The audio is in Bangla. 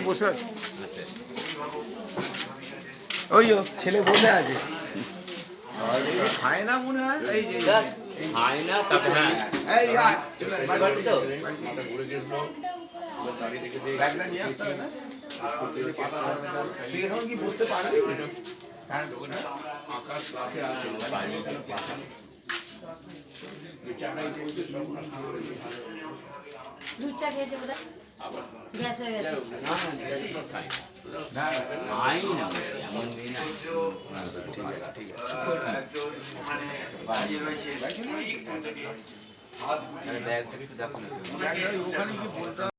বসে ওই ছেলে বসে আছে খায় না মনে হয় এই যে খায় না তবে হ্যাঁ ব্যাগটা নিয়ে আসতে হবে না এখন কি বুঝতে পারবি দুধ চা খেয়েছে বোধ হয় গ্যাস হয়ে গেছে খাই না এমন দিন ঠিক ব্যাগ থেকে একটু দেখো আছে ওখানে কি বলতে